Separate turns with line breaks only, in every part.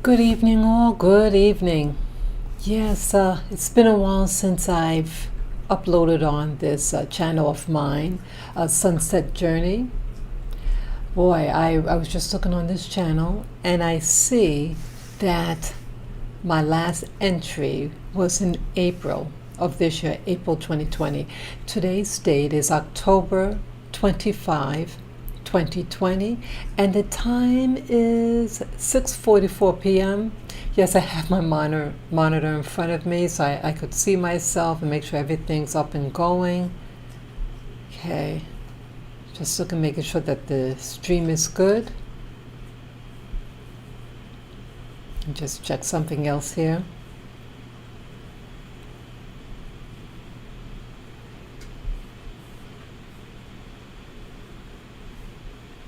Good evening, all. Good evening. Yes, it's been a while since I've uploaded on this channel of mine, Sunset Journey. Boy, I was just looking on this channel and I see that my last entry was in April of this year, April 2020. Today's date is October 25, 2020, and the time is 6:44 p.m. Yes, I have my monitor in front of me so I could see myself and make sure everything's up and going. Okay, just looking, making sure that the stream is good. And just check something else here.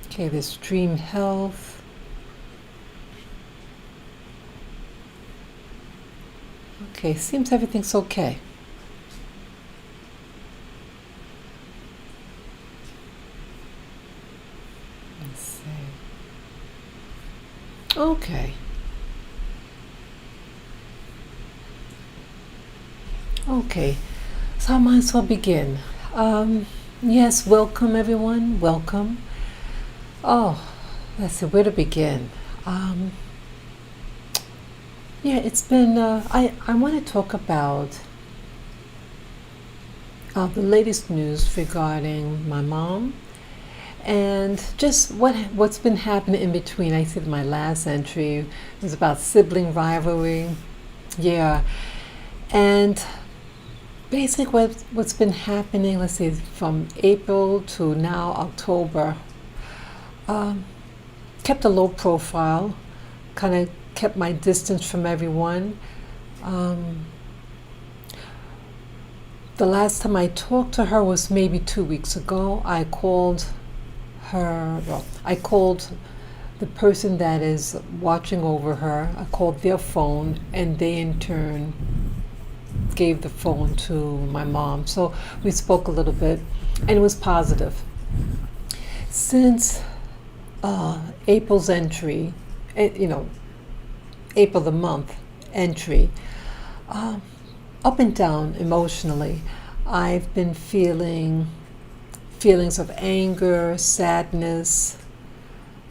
Okay, the stream health. Okay, seems everything's okay. Let's see. Okay. Okay, so I might as well begin. Yes, welcome everyone. Welcome. Oh, let's see where to begin. Yeah, it's been. I want to talk about the latest news regarding my mom and just what's been happening in between. I said my last entry was about sibling rivalry. Yeah, and basically what's been happening. Let's see, from April to now October. Kept a low profile, kind of kept my distance from everyone. The last time I talked to her was maybe 2 weeks ago. I called I called the person that is watching over her. I called their phone, and they in turn gave the phone to my mom. So we spoke a little bit, and it was positive. Since April's entry, April the month entry, up and down emotionally, I've been feeling feelings of anger, sadness.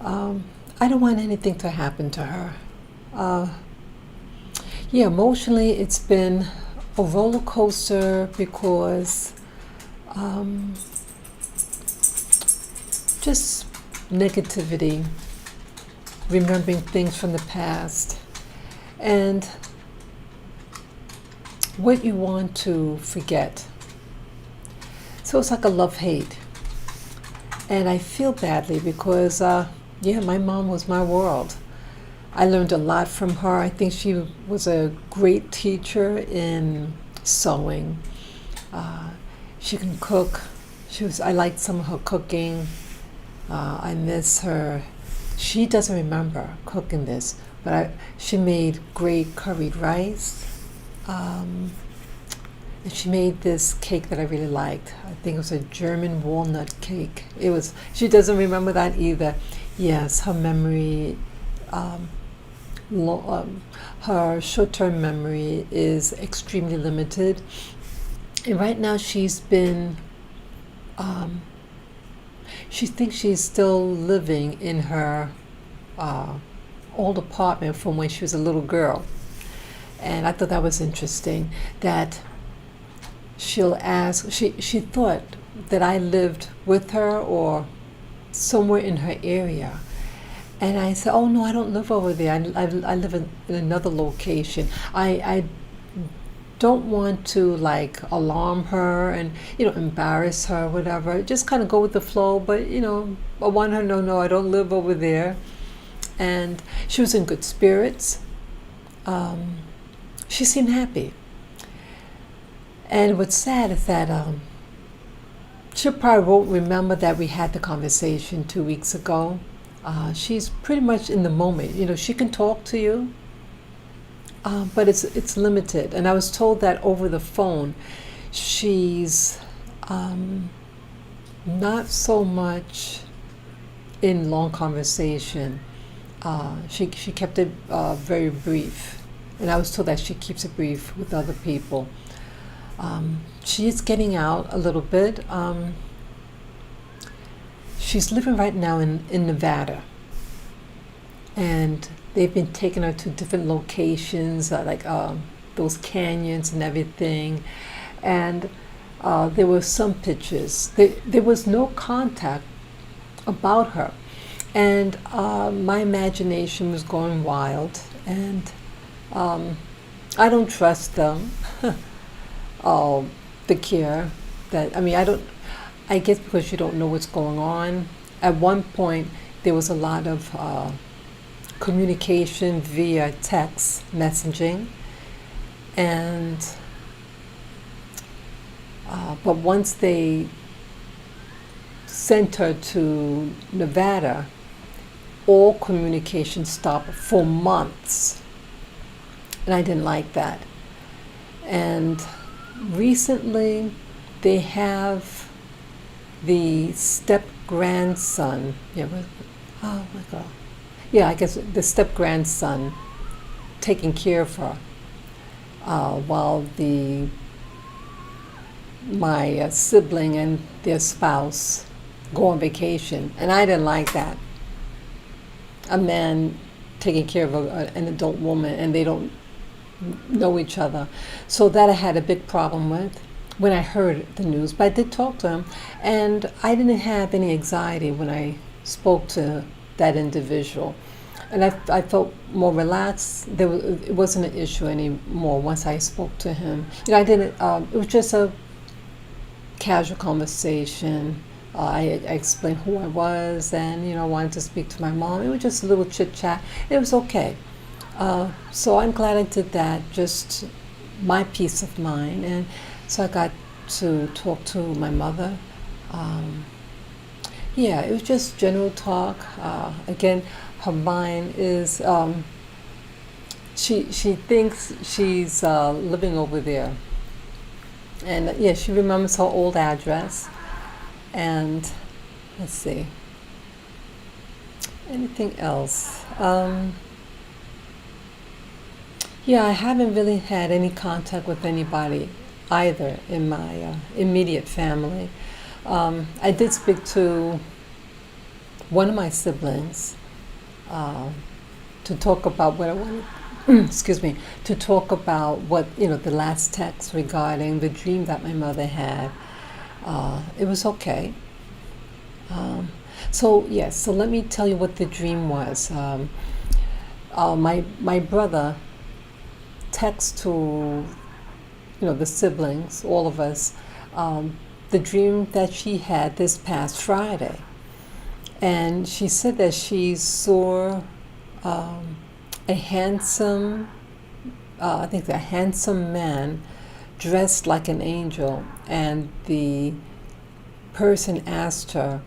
I don't want anything to happen to her. Yeah, emotionally, it's been a roller coaster because just negativity, remembering things from the past, and what you want to forget. So it's like a love-hate. And I feel badly because, yeah, my mom was my world. I learned a lot from her. I think she was a great teacher in sewing. She can cook. I liked some of her cooking. I miss her. She doesn't remember cooking this, but she made great curried rice. And she made this cake that I really liked. I think it was a German walnut cake. She doesn't remember that either. Yes, her memory, her short-term memory is extremely limited. And right now she's been, she thinks she's still living in her old apartment from when she was a little girl. And I thought that was interesting that she'll ask, she thought that I lived with her or somewhere in her area. And I said, oh no, I don't live over there. I live in another location. I don't want to like alarm her and embarrass her, whatever. Just kind of go with the flow. But I want her to know, no, I don't live over there. And she was in good spirits. She seemed happy. And what's sad is that she probably won't remember that we had the conversation 2 weeks ago. She's pretty much in the moment. She can talk to you, but it's limited. And I was told that over the phone, she's not so much in long conversation. She kept it very brief, and I was told that she keeps it brief with other people. She is getting out a little bit. She's living right now in Nevada, and they've been taking her to different locations, like those canyons and everything. And there were some pictures. There was no contact about her. And my imagination was going wild. And I don't trust them, the care that, I mean, I guess because you don't know what's going on. At one point, there was a lot of communication via text messaging. And but once they sent her to Nevada, all communication stopped for months. And I didn't like that. And recently, they have the step-grandson. Oh my God. Yeah, I guess the step-grandson taking care of her while my sibling and their spouse go on vacation. And I didn't like that. A man taking care of an adult woman, and they don't know each other. So that I had a big problem with when I heard the news. But I did talk to him, and I didn't have any anxiety when I spoke to that individual. And I felt more relaxed. It wasn't an issue anymore once I spoke to him. I didn't. It was just a casual conversation. I explained who I was, and wanted to speak to my mom. It was just a little chit chat. It was okay. So I'm glad I did that. Just my peace of mind, and so I got to talk to my mother. Yeah, it was just general talk. Again, her mind is. She thinks she's living over there, and yeah, she remembers her old address. And let's see, anything else? Yeah, I haven't really had any contact with anybody either in my immediate family. I did speak to one of my siblings to talk about what I wanted. Excuse me, to talk about what the last text regarding the dream that my mother had. It was okay. So yes, so let me tell you what the dream was. My brother texts to the siblings, all of us, the dream that she had this past Friday, and she said that she saw a handsome, I think a handsome man dressed like an angel, and the person asked her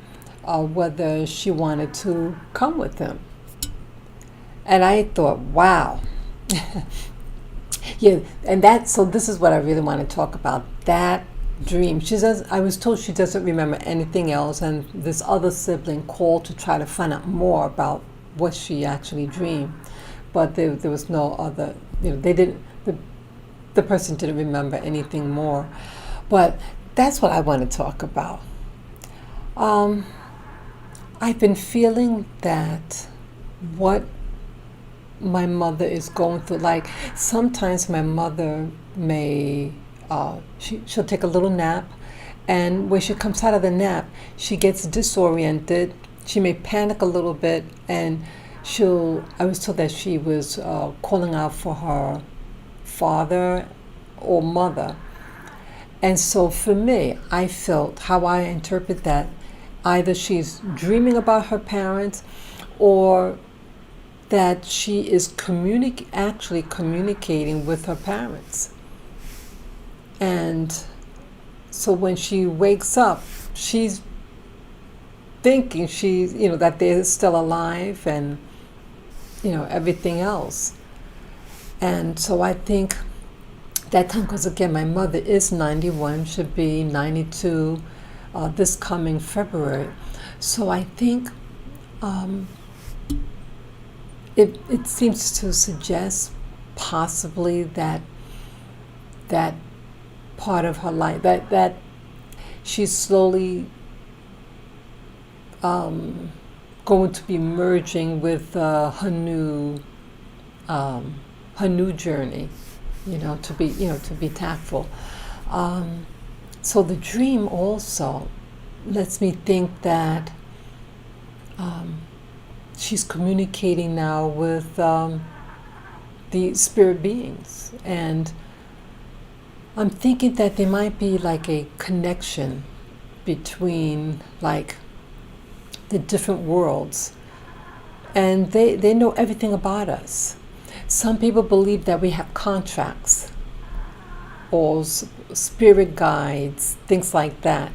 whether she wanted to come with him. And I thought, wow. Yeah, and so this is what I really want to talk about, that dream. I was told she doesn't remember anything else, and this other sibling called to try to find out more about what she actually dreamed. But there was no other, the person didn't remember anything more. But that's what I want to talk about. I've been feeling that what my mother is going through, like sometimes my mother may, she'll take a little nap, and when she comes out of the nap, she gets disoriented. She may panic a little bit, and I was told that she was calling out for her father or mother. And so for me, I felt how I interpret that, either she's dreaming about her parents, or that she is actually communicating with her parents. And so when she wakes up, she's thinking that they're still alive, and everything else. And so I think that time, because again, my mother is 91, should be 92 this coming February. So I think it seems to suggest possibly that part of her life, that she's slowly going to be merging with her new journey, to be tactful. So the dream also lets me think that she's communicating now with the spirit beings, and I'm thinking that there might be like a connection between like the different worlds, and they know everything about us. Some people believe that we have contracts or spirit guides, things like that.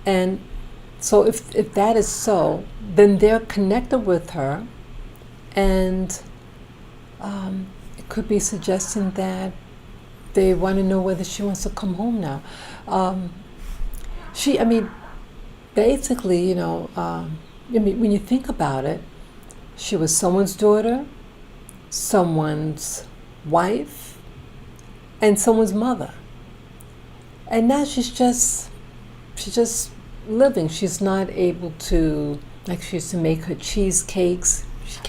And so if that is so, then they're connected with her, and it could be suggesting that they want to know whether she wants to come home now. Basically, when you think about it, she was someone's daughter, someone's wife, and someone's mother. And now she's just living. She's not able to, like she used to make her cheesecakes. She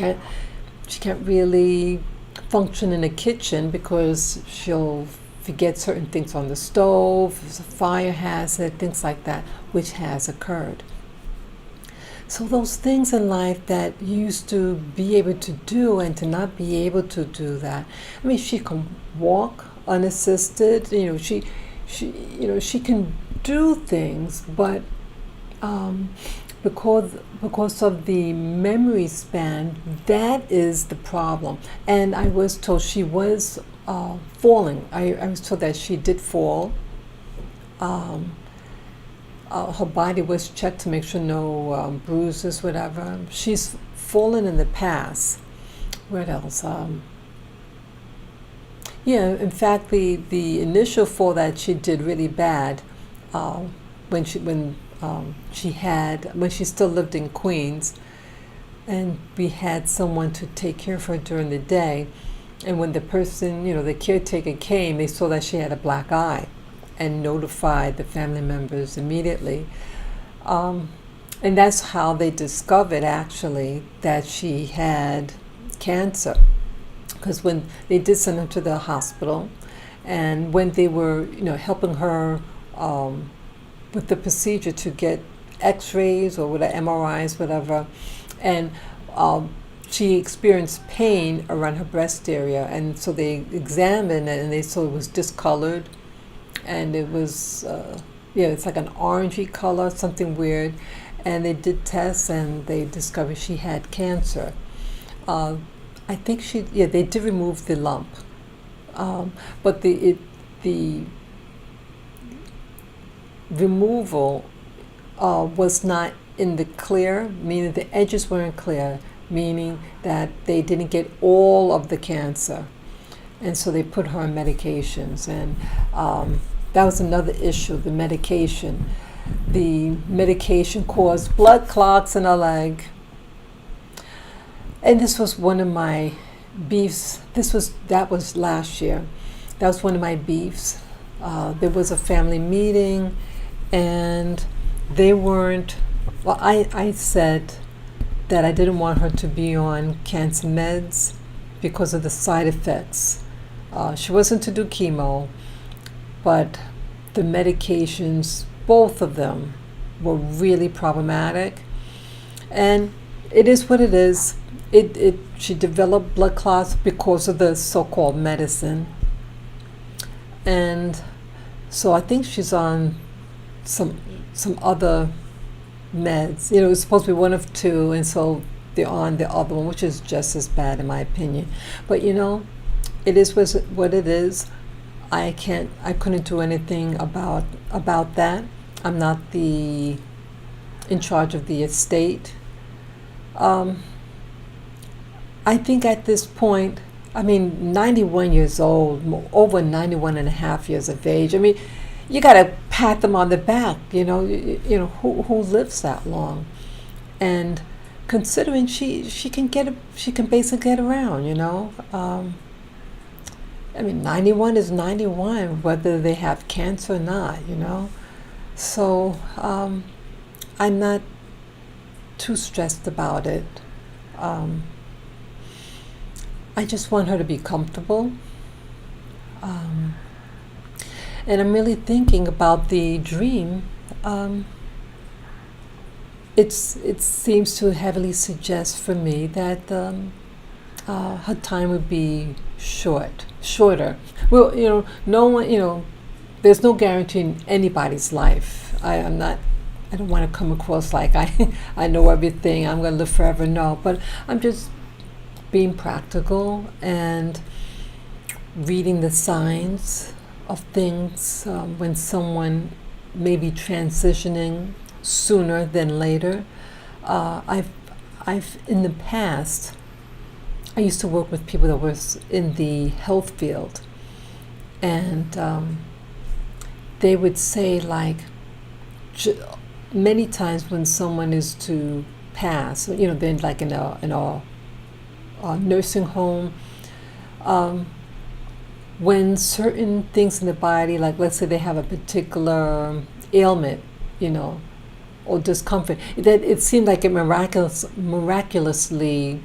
can't really function in the kitchen because she'll forget certain things on the stove, there's a fire hazard, things like that, which has occurred. So those things in life that you used to be able to do and to not be able to do that. I mean, she can walk unassisted, she can do things, but because of the memory span, that is the problem. And I was told she was falling. I was told that she did fall. Her body was checked to make sure no bruises, whatever. She's fallen in the past. What else? In fact, the initial fall that she did really bad when she still lived in Queens, and we had someone to take care of her during the day. And when the person, the caretaker came, they saw that she had a black eye and notified the family members immediately. And that's how they discovered, actually, that she had cancer. Because when they did send her to the hospital, and when they were, helping her with the procedure to get x-rays or whatever, MRIs, whatever, and she experienced pain around her breast area, and so they examined it and they saw it was discolored, and it was it's like an orangey color, something weird, and they did tests and they discovered she had cancer. I think they did remove the lump, but the removal was not in the clear, meaning the edges weren't clear, meaning that they didn't get all of the cancer. And so they put her on medications, and that was another issue, the medication. The medication caused blood clots in her leg. And this was one of my beefs. That was last year. That was one of my beefs. There was a family meeting, and they weren't, I said that I didn't want her to be on cancer meds because of the side effects. She wasn't to do chemo, but the medications, both of them, were really problematic. And it is what it is. She developed blood clots because of the so-called medicine. And so I think she's on some other meds. It was supposed to be one of two, and so they're on the other one, which is just as bad in my opinion. But it is what it is. I couldn't do anything about that. I'm not in charge of the estate. I think at this point, 91 years old, over 91 and a half years of age. You got to pat them on the back, who lives that long? And considering she can basically get around, you know. I mean, 91 is 91, whether they have cancer or not, you know. So I'm not too stressed about it. I just want her to be comfortable. And I'm really thinking about the dream. It seems to heavily suggest for me that her time would be shorter. Well, you know, no one, you know, there's no guarantee in anybody's life. I don't want to come across like I know everything, I'm going to live forever. No, but I'm just being practical and reading the signs of things when someone may be transitioning sooner than later. I've in the past, I used to work with people that was in the health field, and they would say like many times when someone is to pass, you know, they're like in a nursing home. When certain things in the body, like let's say they have a particular ailment, you know, or discomfort, that it seemed like it miraculously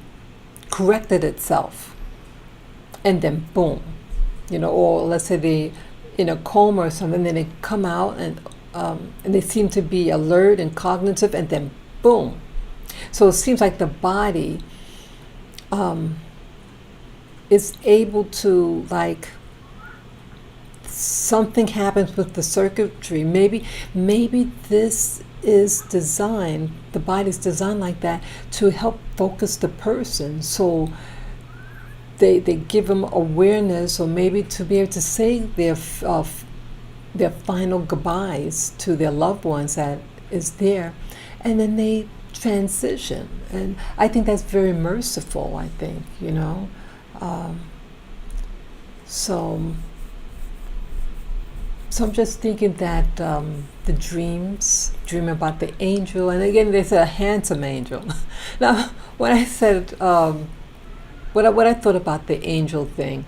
corrected itself, and then boom, you know, or let's say they in a coma or something, then they come out and they seem to be alert and cognitive, and then boom. So it seems like the body is able to, like, something happens with the circuitry. Maybe this is designed, the body's designed like that to help focus the person. So they give them awareness, or maybe to be able to say their final goodbyes to their loved ones that is there, and then they transition. And I think that's very merciful, I think, you know. So I'm just thinking that the dream about the angel, and again, they said a handsome angel. Now, when I said, what I thought about the angel thing,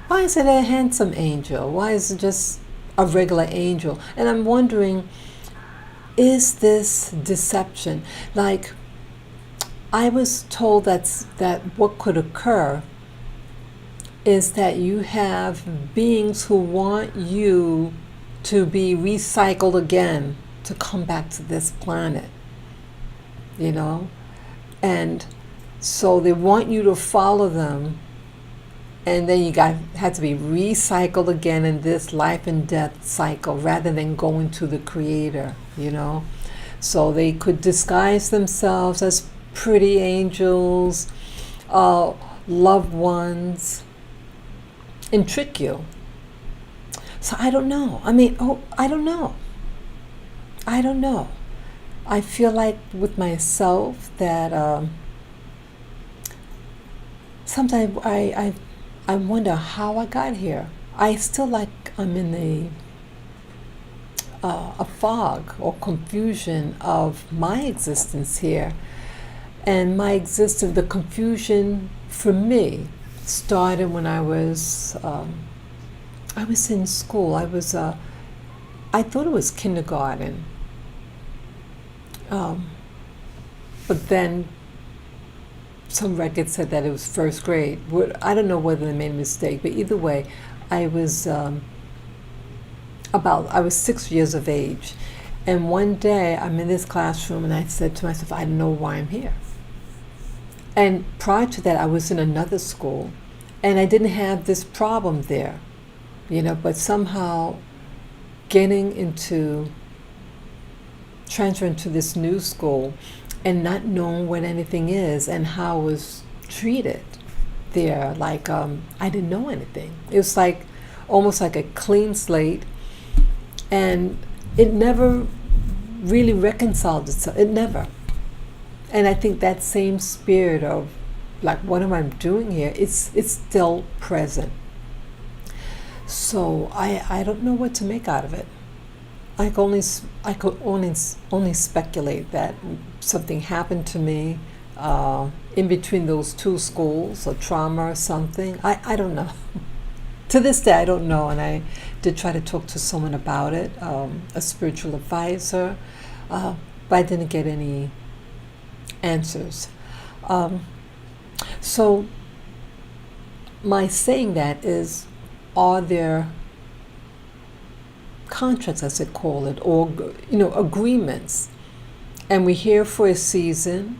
why is it a handsome angel? Why is it just a regular angel? And I'm wondering, is this deception? Like, I was told that what could occur is that you have beings who want you to be recycled again, to come back to this planet, you know? And so they want you to follow them, and then you had to be recycled again in this life and death cycle, rather than going to the Creator, you know? So they could disguise themselves as pretty angels, loved ones, and trick you. So I don't know. I mean, I don't know. I feel like with myself that sometimes I wonder how I got here. I still like I'm in a fog or confusion of my existence here. And my existence, the confusion for me started when I was in school. I thought it was kindergarten. But then some records said that it was first grade. I don't know whether they made a mistake, but either way, I was 6 years of age. And one day I'm in this classroom and I said to myself, I don't know why I'm here. And prior to that, I was in another school, and I didn't have this problem there, you know, but somehow transferring to this new school and not knowing what anything is and how I was treated there, like I didn't know anything. It was like almost like a clean slate, and it never really reconciled itself. It never. And I think that same spirit of, like, what am I doing here? It's still present. So I don't know what to make out of it. I could only speculate that something happened to me in between those two schools, or trauma or something. I don't know. To this day, I don't know, and I did try to talk to someone about it, a spiritual advisor, but I didn't get any answers. Um, so my saying that is, are there contracts, as they call it, or agreements, and we're here for a season,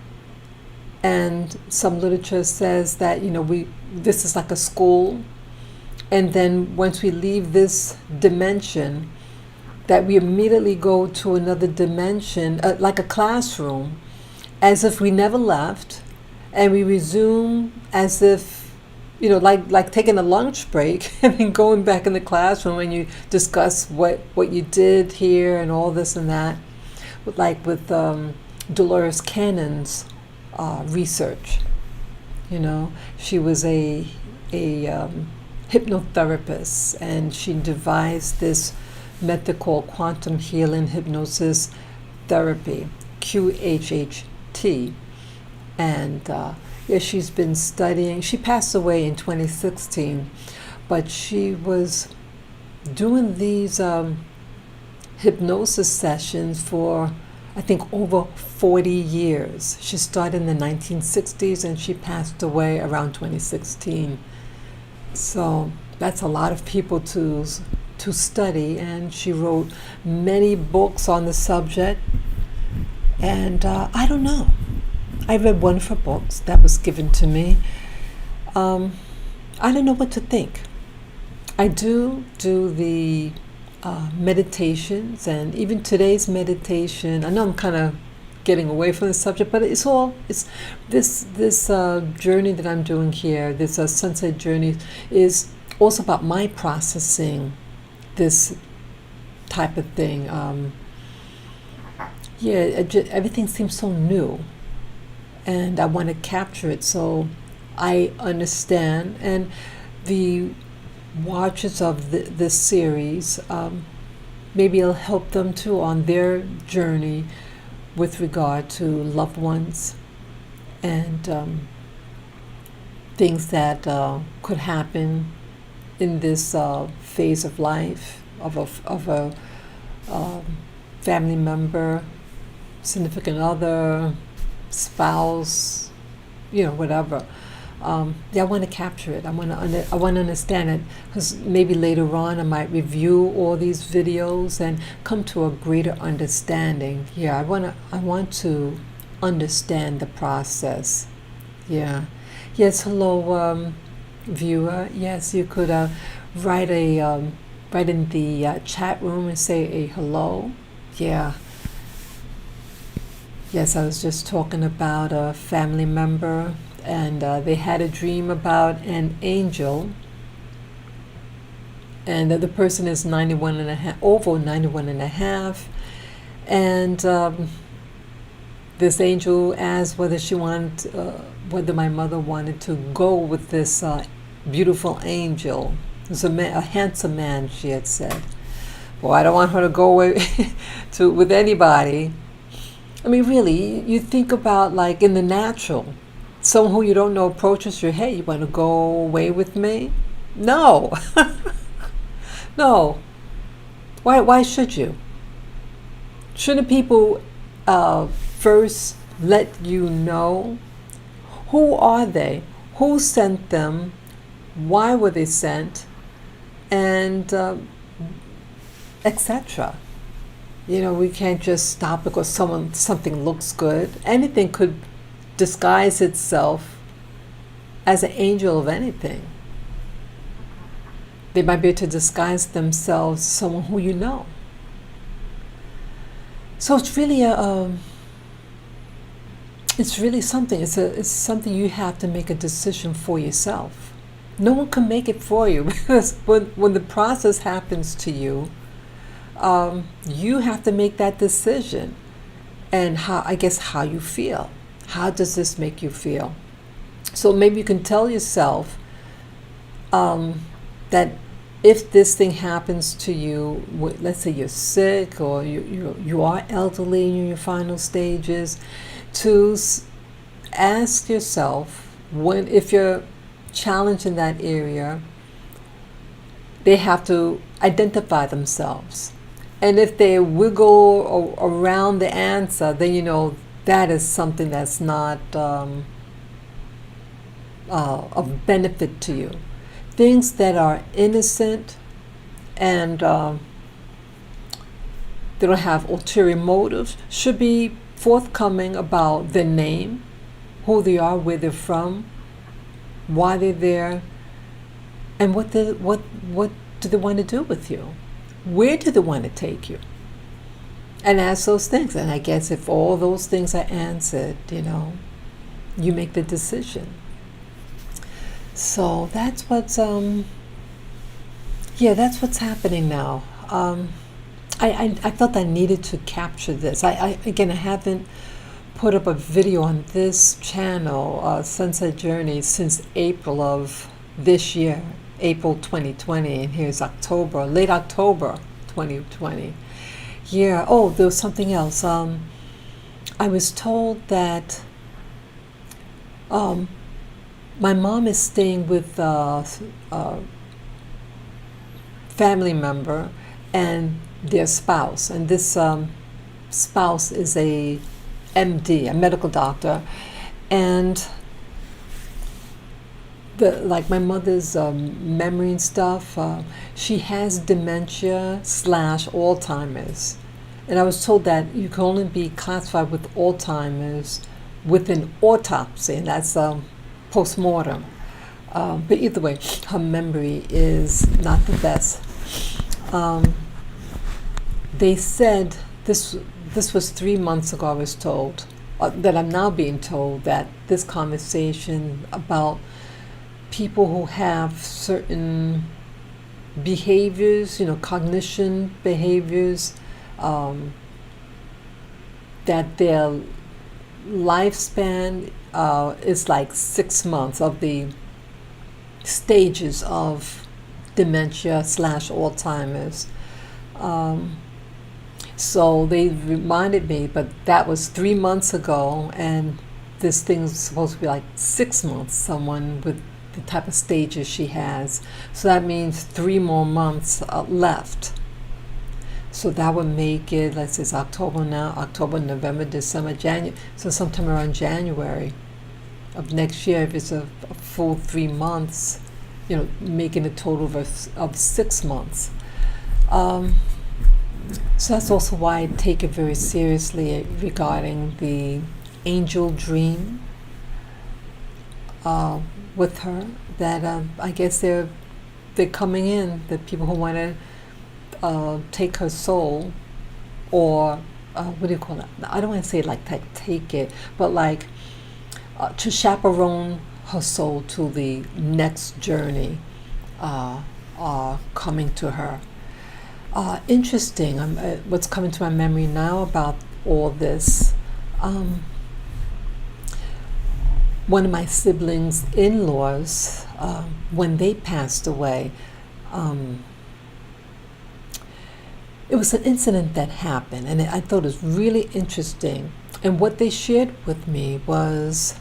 and some literature says that we this is like a school, and then once we leave this dimension, that we immediately go to another dimension, like a classroom, as if we never left, and we resume as if, like taking a lunch break and then going back in the classroom and you discuss what you did here and all this and that, with Dolores Cannon's research. She was a hypnotherapist, and she devised this method called quantum healing hypnosis therapy, QHHT, and she's been studying. She passed away in 2016, but she was doing these hypnosis sessions for, I think, over 40 years. She started in the 1960s and she passed away around 2016. So that's a lot of people to study, and she wrote many books on the subject. And I don't know. I read one of her books that was given to me. I don't know what to think. I do the meditations, and even today's meditation. I know I'm kind of getting away from the subject, but it's this journey that I'm doing here. This sunset journey is also about my processing this type of thing. Everything seems so new, and I want to capture it so I understand. And the watchers of this series, maybe it'll help them too on their journey with regard to loved ones and things that could happen in this phase of life of a family member, significant other, spouse, whatever. I want to capture it. I want to understand it, because maybe later on I might review all these videos and come to a greater understanding. Yeah, I want to understand the process. Yeah. Yes. Hello, viewer. Yes, you could write in the chat room and say a hello. Yeah. Yes, I was just talking about a family member, and they had a dream about an angel, and the person is 91 and a half, over 91 and a half, and this angel asked whether my mother wanted to go with this beautiful angel. It was a handsome man, she had said. Well, I don't want her to go away with anybody. I mean, really, you think about, like, in the natural, someone who you don't know approaches you, hey, you want to go away with me? No. No. Why should you? Shouldn't people first let you know who are they, who sent them, why were they sent, and etc. We can't just stop because something looks good. Anything could disguise itself as an angel of anything. They might be able to disguise themselves as someone who you know. So it's really something. It's something you have to make a decision for yourself. No one can make it for you, because when the process happens to you, you have to make that decision, and how you feel. How does this make you feel? So maybe you can tell yourself that if this thing happens to you, let's say you're sick or you are elderly in your final stages, to ask yourself, when if you're challenged in that area, they have to identify themselves. And if they wiggle around the answer, then you know that is something that's not of benefit to you. Things that are innocent and they don't have ulterior motives should be forthcoming about their name, who they are, where they're from, why they're there, and what do they want to do with you? Where do they want to take you? And ask those things. And I guess if all those things are answered, you make the decision. So that's what's that's what's happening now. I felt I needed to capture this. I haven't put up a video on this channel, Sunset Journey, since April of this year, April 2020, and here's October, late October 2020. Yeah. Oh, there was something else. I was told that my mom is staying with a family member and their spouse, and this spouse is a MD, a medical doctor, and like my mother's memory and stuff, she has dementia / Alzheimer's, and I was told that you can only be classified with Alzheimer's with an autopsy, and that's post-mortem. But either way, her memory is not the best. They said this was 3 months ago, I was told, that I'm now being told that this conversation about people who have certain behaviors, cognition behaviors, that their lifespan is like 6 months of the stages of dementia / Alzheimer's. So they reminded me, but that was 3 months ago, and this thing's supposed to be like 6 months, someone with the type of stages she has. So that means 3 more months left. So that would make it, let's say it's October now, October, November, December, January. So sometime around January of next year, if it's a full 3 months, making a total of 6 months. So that's also why I take it very seriously regarding the angel dream with her, that I guess they're coming in, the people who want to take her soul, or what do you call it? I don't want to say like take it, but like to chaperone her soul to the next journey coming to her. Interesting. What's coming to my memory now about all this. One of my siblings' in-laws, when they passed away, it was an incident that happened, and I thought it was really interesting. And what they shared with me was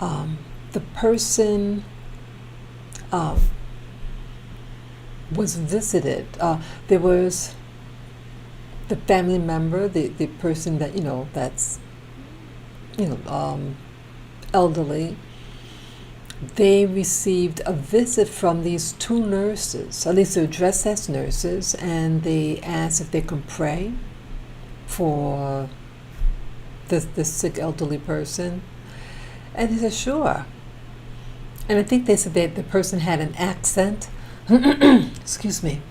the person was visited. There was the family member, the person that that's elderly. They received a visit from these 2 nurses, at least they were dressed as nurses, and they asked if they could pray for the sick elderly person. And they said, sure. And I think they said that the person had an accent. Excuse me.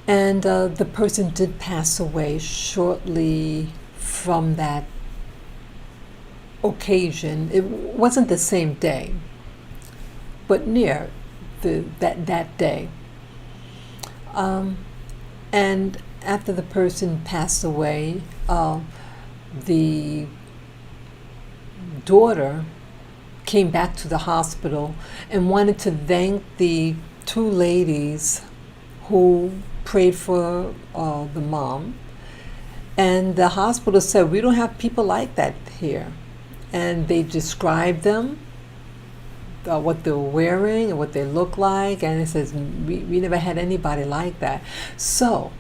And the person did pass away shortly from that occasion. It wasn't the same day, but near that day. And after the person passed away, the daughter came back to the hospital and wanted to thank the two ladies who prayed for the mom, and the hospital said, we don't have people like that here. And they described them, what they're wearing and what they look like, and it says, we never had anybody like that. So,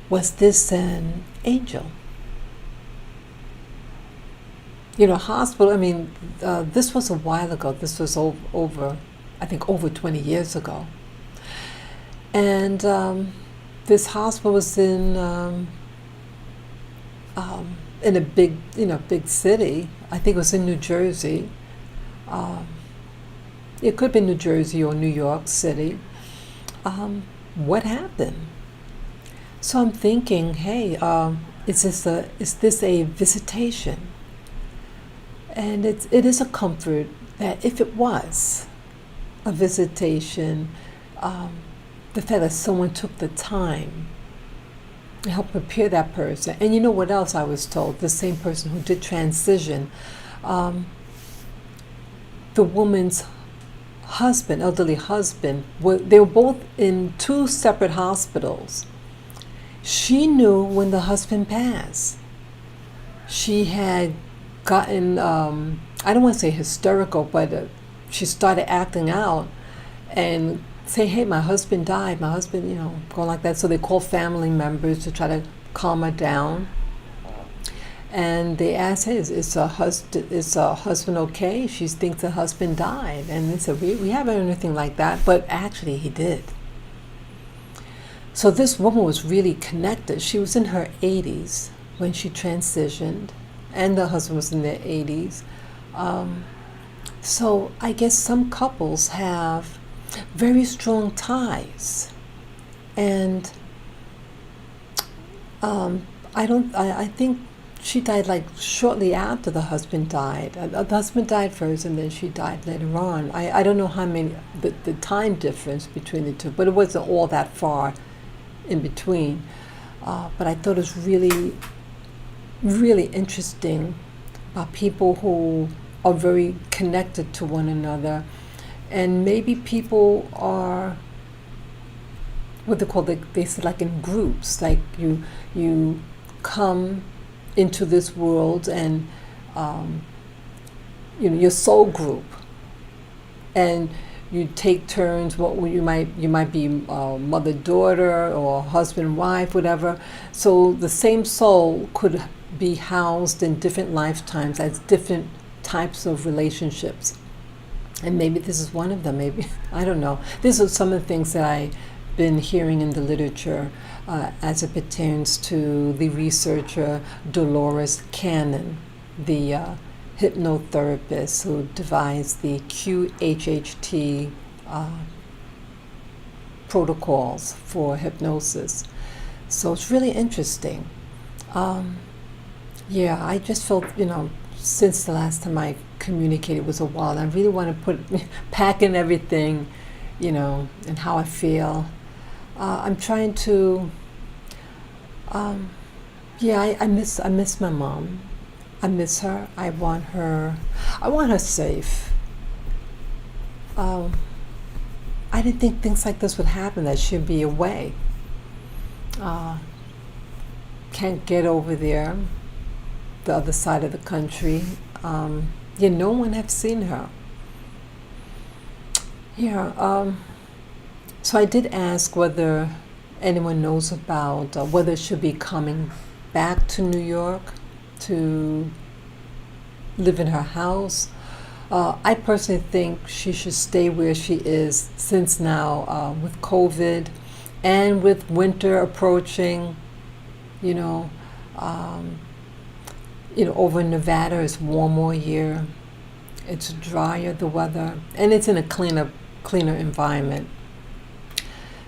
was this an angel? You know, hospital, I mean, this was a while ago. This was over, I think, over 20 years ago. And this hospital was in a big city. I think it was in New Jersey. It could be New Jersey or New York City. What happened? So I'm thinking, hey, is this a visitation? And it is a comfort that if it was a visitation, the fact that someone took the time to help prepare that person. And you know what else I was told? The same person who did transition, the woman's husband, elderly husband, they were both in two separate hospitals. She knew when the husband passed. She had gotten, I don't want to say hysterical, but she started acting out and say, hey, my husband died, going like that. So they called family members to try to calm her down. And they asked, hey, is her husband okay? She thinks the husband died. And they said, we haven't heard anything like that, but actually he did. So this woman was really connected. She was in her 80s when she transitioned, and the husband was in their 80s. So I guess some couples have very strong ties, and I think she died like shortly after the husband died. The husband died first, and then she died later on. I don't know how many the time difference between the two, but it wasn't all that far in between. But I thought it was really, really interesting about people who are very connected to one another. And maybe people are what they call, they say like in groups, like you come into this world and your soul group, and you take turns. What you might be mother daughter or husband wife, whatever. So the same soul could be housed in different lifetimes as different types of relationships. And maybe this is one of them, maybe, I don't know. These are some of the things that I've been hearing in the literature as it pertains to the researcher Dolores Cannon, the hypnotherapist who devised the QHHT protocols for hypnosis. So it's really interesting. I just felt, since the last time I communicated was a while, I really want to pack in everything, and how I feel. I'm trying to, I miss my mom. I miss her. I want her safe. I didn't think things like this would happen, that she'd be away. Can't get over there, the other side of the country. No one have seen her. So I did ask whether anyone knows about whether she'll be coming back to New York to live in her house. I personally think she should stay where she is, since now with COVID and with winter approaching, over in Nevada it's warm all year. It's drier, the weather, and it's in a cleaner environment.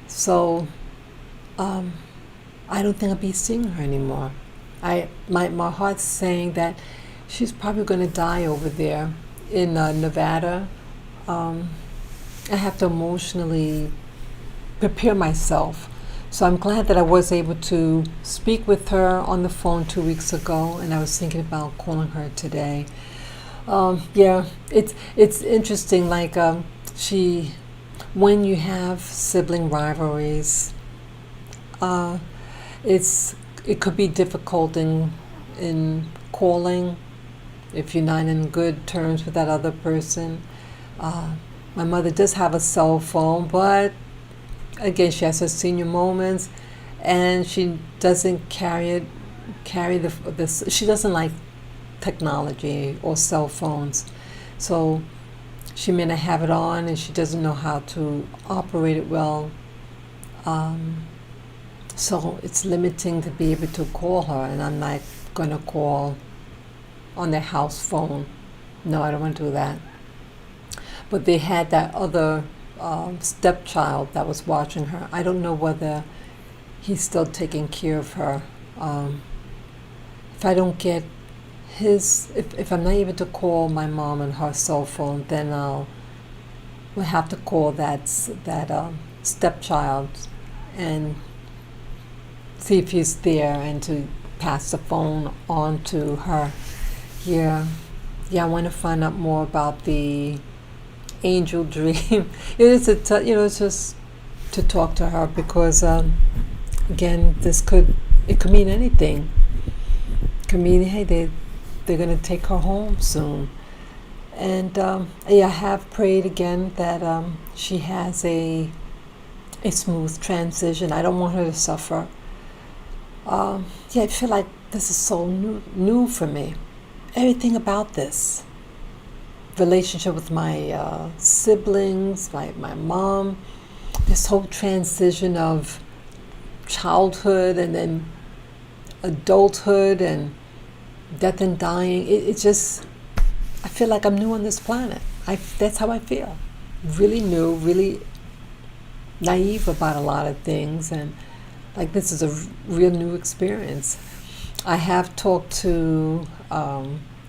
So I don't think I'll be seeing her anymore. My heart's saying that she's probably going to die over there in Nevada. I have to emotionally prepare myself. So I'm glad that I was able to speak with her on the phone 2 weeks ago, and I was thinking about calling her today. It's interesting. Like when you have sibling rivalries, uh, it could be difficult in calling if you're not in good terms with that other person. Uh, my mother does have a cell phone, but again, she has her senior moments, and she doesn't carry this. She doesn't like technology or cell phones, so she may not have it on, and she doesn't know how to operate it well. Um, so it's limiting to be able to call her, and I'm not gonna call on their house phone. No, I don't want to do that. But they had that other stepchild that was watching her. I don't know whether he's still taking care of her. Um, if I don't get if I'm not able to call my mom on her cell phone, then we'll have to call that stepchild and see if he's there and to pass the phone on to her. Yeah, yeah. I want to find out more about the angel dream. It's just to talk to her because again, it could mean anything. It could mean, hey, they're going to take her home soon. And yeah, I have prayed again that she has a smooth transition. I don't want her to suffer. Yeah, I feel like this is so new for me. Everything about this relationship with my siblings, my mom, this whole transition of childhood and then adulthood and death and dying. It just, I feel like I'm new on this planet. That's how I feel. Really new, really naive about a lot of things, and like this is a real new experience. I have talked to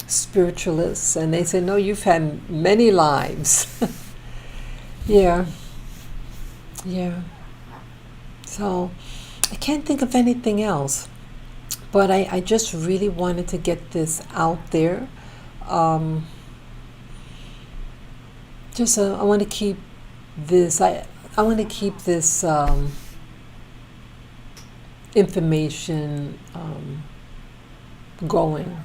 spiritualists, and they say, no, you've had many lives. Yeah, yeah. So I can't think of anything else, but I just really wanted to get this out there. Um, I want to keep this. I want to keep this information going,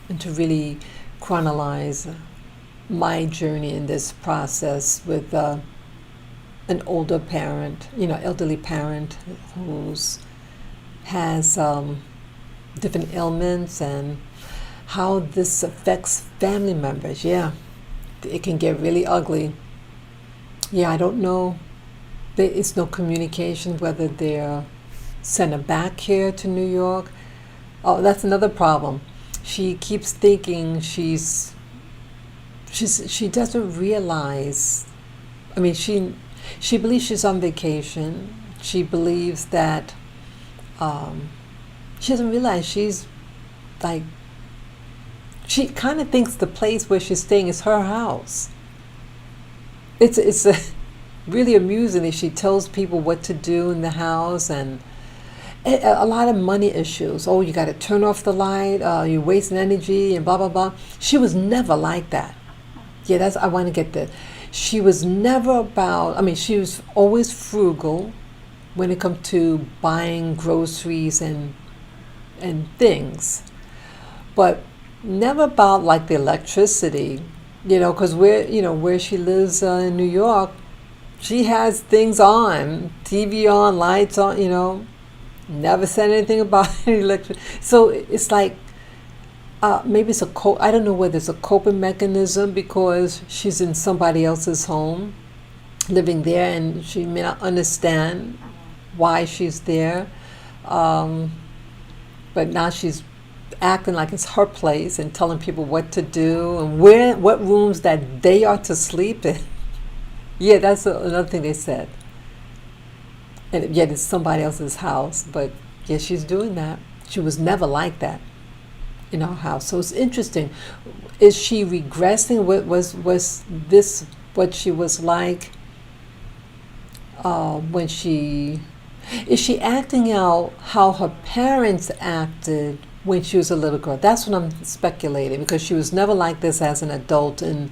and to really chronologize my journey in this process with an older parent, elderly parent who's has different ailments, and how this affects family members. Yeah, it can get really ugly. Yeah, I don't know. There is no communication whether they're sent her back here to New York. Oh, that's another problem. She keeps thinking she doesn't realize. I mean, she believes she's on vacation. She believes that she doesn't realize she's like. She kind of thinks the place where she's staying is her house. It's really amusing that she tells people what to do in the house, and a lot of money issues. Oh, you got to turn off the light. You're wasting energy, and blah blah blah. She was never like that. Yeah, I want to get that. She was never about. I mean, she was always frugal when it comes to buying groceries and things, but never about like the electricity. Because where she lives in New York, she has things on, TV on, lights on. Never said anything about electric. So it's like maybe it's I don't know whether it's a coping mechanism because she's in somebody else's home, living there, and she may not understand why she's there. But now she's acting like it's her place and telling people what to do and what rooms that they are to sleep in. Yeah, that's another thing they said. And yet it's somebody else's house, but yeah, she's doing that. She was never like that in our house. So it's interesting. Is she regressing? Was this what she was like when she? Is she acting out how her parents acted when she was a little girl? That's what I'm speculating, because she was never like this as an adult, and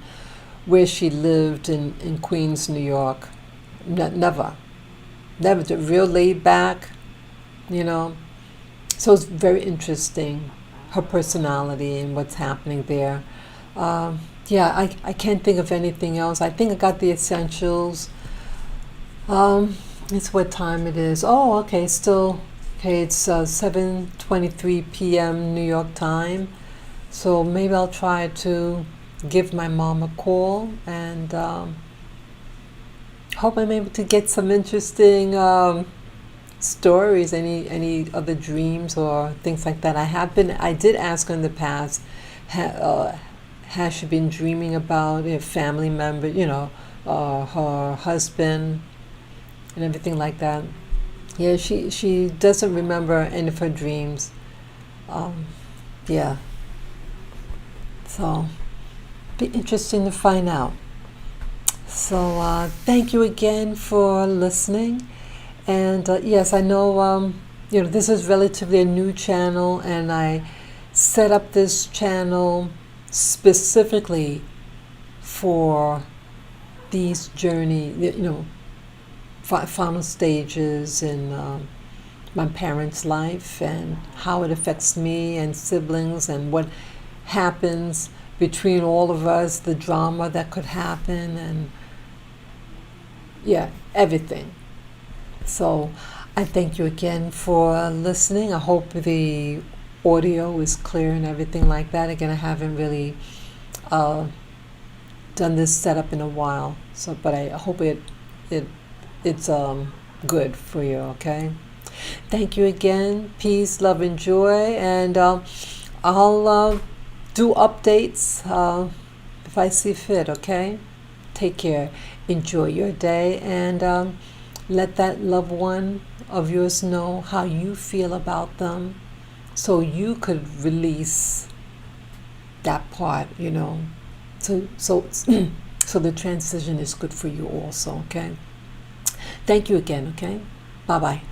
where she lived in Queens, New York. Never. Never. Real laid back, you know. So it's very interesting, her personality and what's happening there. Yeah, I can't think of anything else. I think I got the essentials. It's what time it is. Oh, okay, still, okay, it's 7:23 p.m. New York time. So maybe I'll try to give my mom a call and hope I'm able to get some interesting stories, any other dreams or things like that. I did ask her in the past, has she been dreaming about a family member, her husband and everything like that. Yeah, she doesn't remember any of her dreams. Yeah, so be interesting to find out. So thank you again for listening. And yes, I know this is relatively a new channel, and I set up this channel specifically for these final stages in my parents' life and how it affects me and siblings and what happens between all of us, the drama that could happen, and yeah, everything. So I thank you again for listening. I hope the audio is clear and everything like that. Again, I haven't really done this setup in a while, but I hope it's good for you. Okay. Thank you again. Peace, love, and joy. And I'll do updates if I see fit. Okay. Take care. Enjoy your day, and let that loved one of yours know how you feel about them, so you could release that part. So so the transition is good for you also. Okay. Thank you again. Okay. Bye bye.